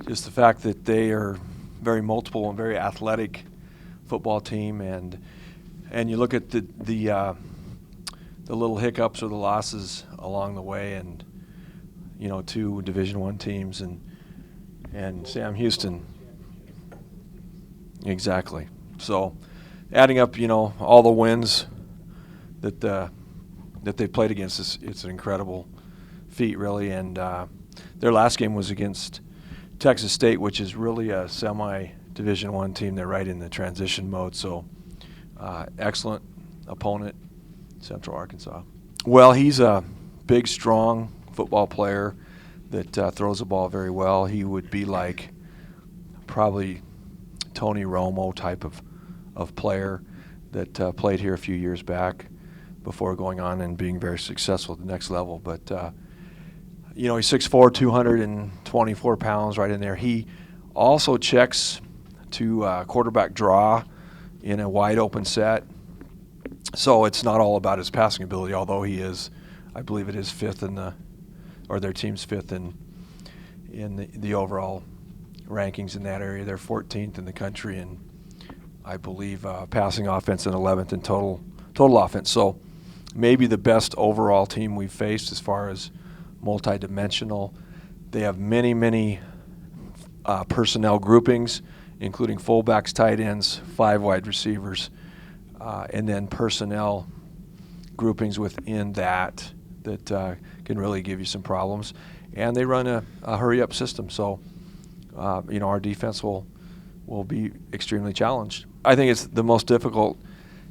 just the fact that they are very multiple and very athletic football team, and you look at the little hiccups or the losses along the way, and two Division I teams and Sam Houston. Exactly. So adding up, all the wins that they played against, it's an incredible feat, really. And their last game was against Texas State, which is really a semi-Division I team. They're right in the transition mode. So excellent opponent, Central Arkansas. Well, he's a big, strong football player that throws the ball very well. He would be like probably Tony Romo type of player that played here a few years back before going on and being very successful at the next level. But, he's 6'4", 224 pounds, right in there. He also checks to quarterback draw in a wide open set. So it's not all about his passing ability, although he is, I believe it is their team's fifth in the overall rankings in that area. They're 14th in the country, and I believe passing offense and 11th in total offense. So maybe the best overall team we've faced as far as multidimensional. They have many personnel groupings, including fullbacks, tight ends, 5 wide receivers, and then personnel groupings within that can really give you some problems. And they run a hurry-up system, so our defense will be extremely challenged. I think it's the most difficult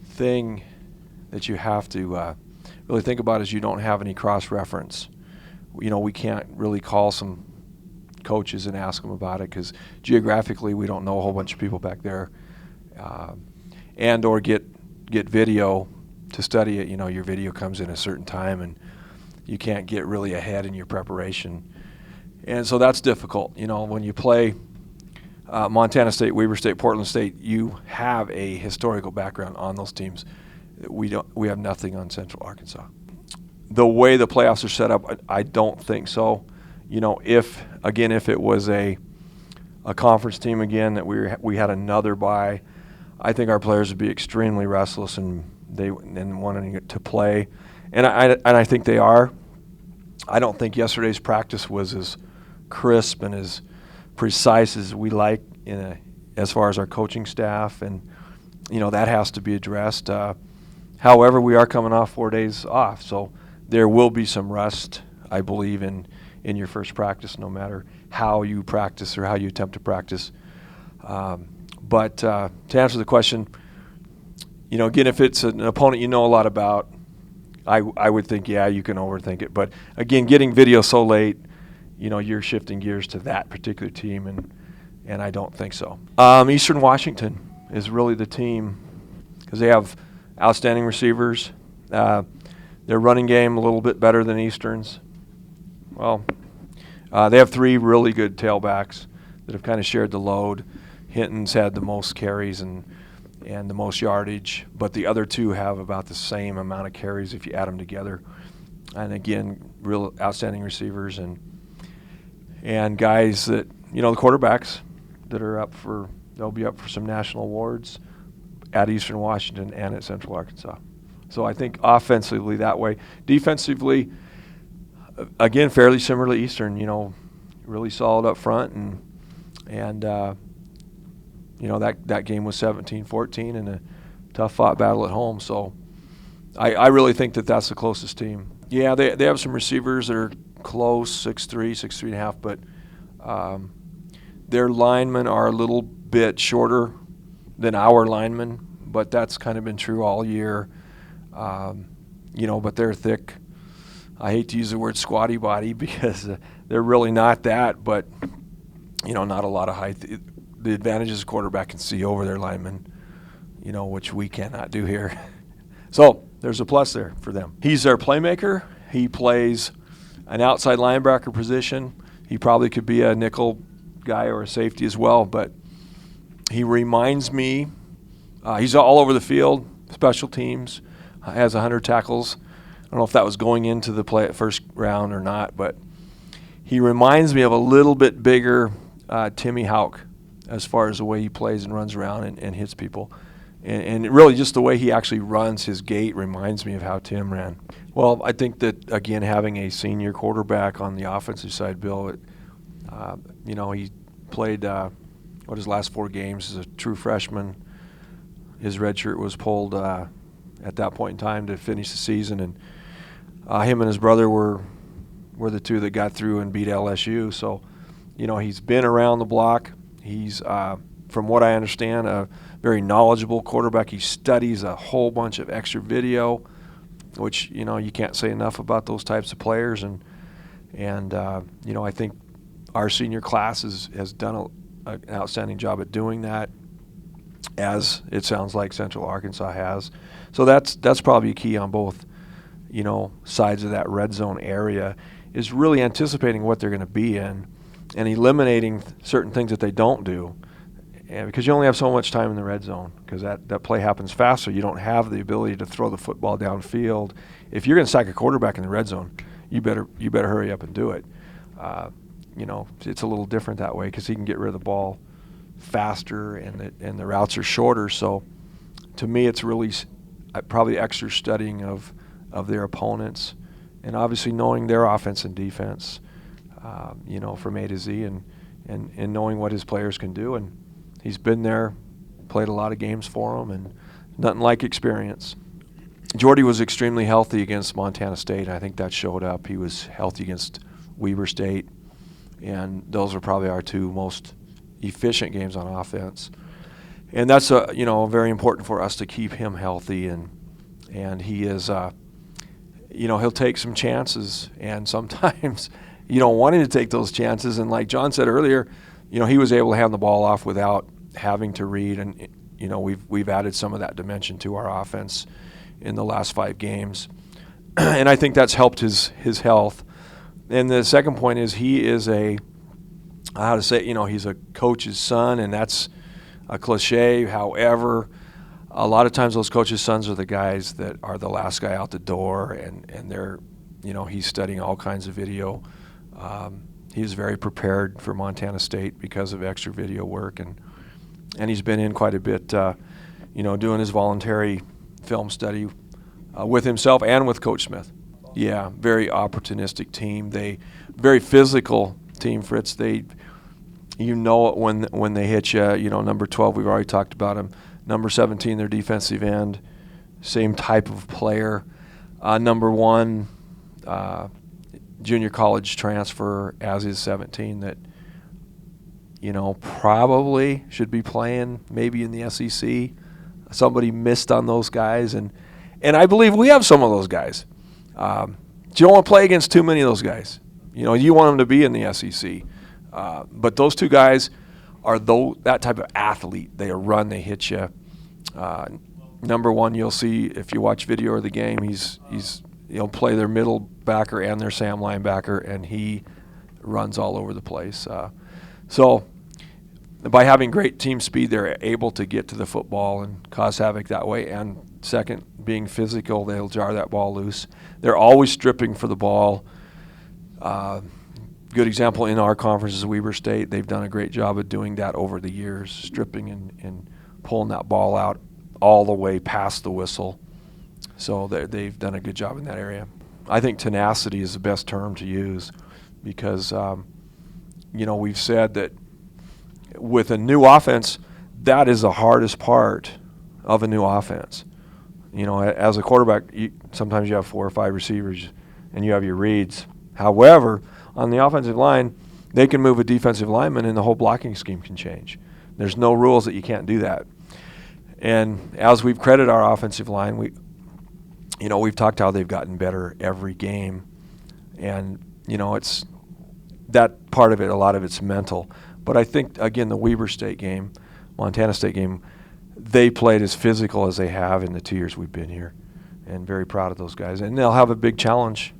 thing that you have to really think about is you don't have any cross-reference. We can't really call some coaches and ask them about it because geographically we don't know a whole bunch of people back there, and or get video to study it. Your video comes in a certain time, and you can't get really ahead in your preparation. And so that's difficult. When you play Montana State, Weber State, Portland State, you have a historical background on those teams. We have nothing on Central Arkansas. The way the playoffs are set up, I don't think so. If it was a conference team again that we had another bye, I think our players would be extremely restless and wanting to play, and I think they are. I don't think yesterday's practice was as crisp and as precise as we like as far as our coaching staff, and that has to be addressed. However, we are coming off 4 days off, so there will be some rust, I believe, in your first practice, no matter how you practice or how you attempt to practice. But to answer the question, again, if it's an opponent you know a lot about, I would think, yeah, you can overthink it. But again, getting video so late, you're shifting gears to that particular team, and I don't think so. Eastern Washington is really the team because they have outstanding receivers. Their running game a little bit better than Eastern's. Well, they have 3 really good tailbacks that have kind of shared the load. Hinton's had the most carries and the most yardage, but the other 2 have about the same amount of carries if you add them together. And again, real outstanding receivers and guys that, the quarterbacks that are they'll be up for some national awards at Eastern Washington and at Central Arkansas. So I think offensively that way. Defensively, again, fairly similar to Eastern, really solid up front, and that game was 17-14 in a tough-fought battle at home. So I really think that's the closest team. Yeah, they have some receivers that are close, 6'3", 6'3.5", but their linemen are a little bit shorter than our linemen, but that's kind of been true all year. But they're thick. I hate to use the word squatty body because they're really not that, but, not a lot of height. The advantage is a quarterback can see over their linemen, which we cannot do here. So there's a plus there for them. He's their playmaker. He plays an outside linebacker position. He probably could be a nickel guy or a safety as well, but he reminds me, he's all over the field, special teams, has 100 tackles. I don't know if that was going into the first round or not, but he reminds me of a little bit bigger Timmy Houck as far as the way he plays and runs around and hits people. And really just the way he actually runs, his gait reminds me of how Tim ran. Well, I think that, again, having a senior quarterback on the offensive side, Bill, he played his last 4 games as a true freshman. His red shirt was pulled at that point in time to finish the season, and him and his brother were the two that got through and beat LSU. So, he's been around the block. He's, from what I understand, a very knowledgeable quarterback. He studies a whole bunch of extra video, which, you can't say enough about those types of players. And I think our senior class has done an outstanding job at doing that, as it sounds like Central Arkansas has. So that's probably a key on both, sides of that red zone area, is really anticipating what they're going to be in and eliminating certain things that they don't do. And because you only have so much time in the red zone, because that play happens faster. You don't have the ability to throw the football downfield. If you're going to sack a quarterback in the red zone, you better hurry up and do it. It's a little different that way because he can get rid of the ball faster and the routes are shorter. So to me, it's really probably extra studying of their opponents, and obviously knowing their offense and defense, from A to Z, and knowing what his players can do. And he's been there, played a lot of games for them, and nothing like experience. Jordy was extremely healthy against Montana State. I think that showed up. He was healthy against Weber State, and those are probably our 2 most efficient games on offense. And that's very important for us to keep him healthy, and he is he'll take some chances, and sometimes you don't want him to take those chances. And like John said earlier, he was able to hand the ball off without having to read, and we've added some of that dimension to our offense in the last 5 games, and I think that's helped his health. And the second point is he is he's a coach's son, and that's a cliche. However, a lot of times those coaches' sons are the guys that are the last guy out the door, and they're, he's studying all kinds of video. He's very prepared for Montana State because of extra video work, and he's been in quite a bit, doing his voluntary film study with himself and with Coach Smith. Yeah, very opportunistic team. Very physical team, Fritz. It when they hit you. Number 12, we've already talked about him. Number 17, their defensive end, same type of player. Number 1, junior college transfer, as is 17, that probably should be playing maybe in the SEC. Somebody missed on those guys, and I believe we have some of those guys. You don't want to play against too many of those guys. You want them to be in the SEC. But those 2 guys are that type of athlete. They run, they hit you. Number 1, you'll see if you watch video of the game, he'll play their middle backer and their Sam linebacker, and he runs all over the place. So by having great team speed, they're able to get to the football and cause havoc that way. And second, being physical, they'll jar that ball loose. They're always stripping for the ball. Good example in our conference is Weber State. They've done a great job of doing that over the years, stripping and pulling that ball out all the way past the whistle. So they've done a good job in that area. I think tenacity is the best term to use because, we've said that with a new offense, that is the hardest part of a new offense. As a quarterback, sometimes you have 4 or 5 receivers and you have your reads. However, on the offensive line, they can move a defensive lineman and the whole blocking scheme can change. There's no rules that you can't do that. And as we've credited our offensive line, we've talked how they've gotten better every game. And, it's that part of it, a lot of it's mental. But I think, again, the Weber State game, Montana State game, they played as physical as they have in the 2 years we've been here. And very proud of those guys. And they'll have a big challenge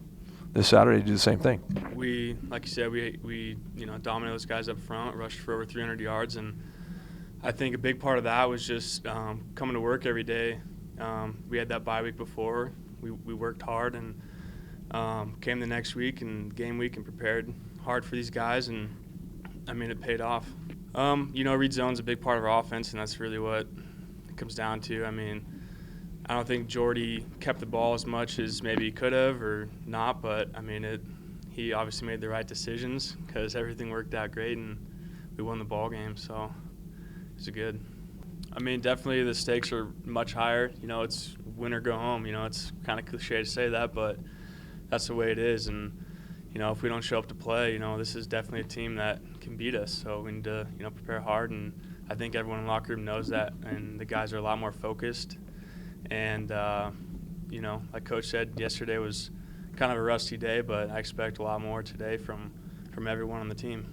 this Saturday to do the same thing. We, like you said, we dominated those guys up front, rushed for over 300 yards, and I think a big part of that was just coming to work every day. We had that bye week before. We worked hard and came the next week and game week and prepared hard for these guys, and I mean, it paid off. Read zone's a big part of our offense, and that's really what it comes down to. I mean, I don't think Jordy kept the ball as much as maybe he could have or not, but, I mean, he obviously made the right decisions because everything worked out great, and we won the ball game, so it's good. I mean, definitely the stakes are much higher. It's win or go home. It's kind of cliche to say that, but that's the way it is. And, if we don't show up to play, this is definitely a team that can beat us. So we need to, prepare hard. And I think everyone in the locker room knows that. And the guys are a lot more focused. And, like Coach said, yesterday was kind of a rusty day, but I expect a lot more today from everyone on the team.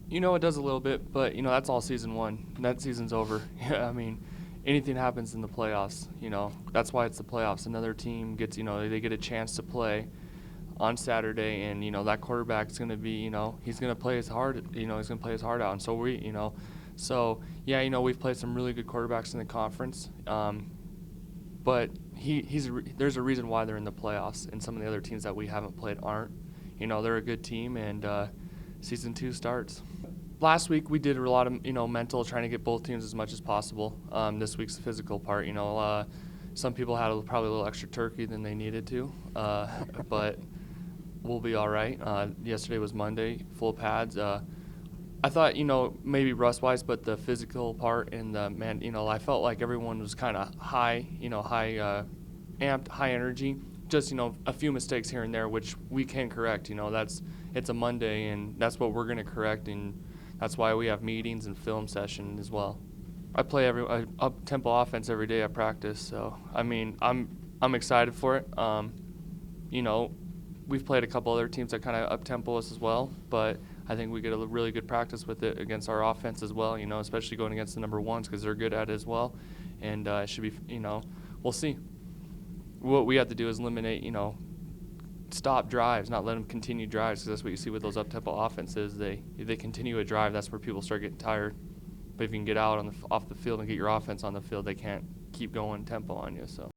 It does a little bit, but, that's all season one. That season's over. Yeah, I mean, anything happens in the playoffs, That's why it's the playoffs. Another team gets, they get a chance to play on Saturday, and, that quarterback's going to be, he's going to play his heart, he's going to play his heart out. And so So, yeah, we've played some really good quarterbacks in the conference. But there's a reason why they're in the playoffs, and some of the other teams that we haven't played aren't. They're a good team, and season 2 starts. Last week we did a lot of mental, trying to get both teams as much as possible. This week's the physical part. Some people had probably a little extra turkey than they needed to, but we'll be all right. Yesterday was Monday, full pads. I thought maybe rust-wise, but the physical part and I felt like everyone was kind of high, high amped, high energy. Just a few mistakes here and there, which we can correct. It's a Monday, and that's what we're going to correct, and that's why we have meetings and film session as well. I play up-tempo offense every day at practice, so I mean I'm excited for it. We've played a couple other teams that kind of up-tempo us as well, but I think we get a really good practice with it against our offense as well. Especially going against the number ones because they're good at it as well, and it should be. We'll see. What we have to do is eliminate, stop drives, not let them continue drives, because that's what you see with those up-tempo offenses. They continue a drive, that's where people start getting tired. But if you can get out off the field and get your offense on the field, they can't keep going tempo on you. So.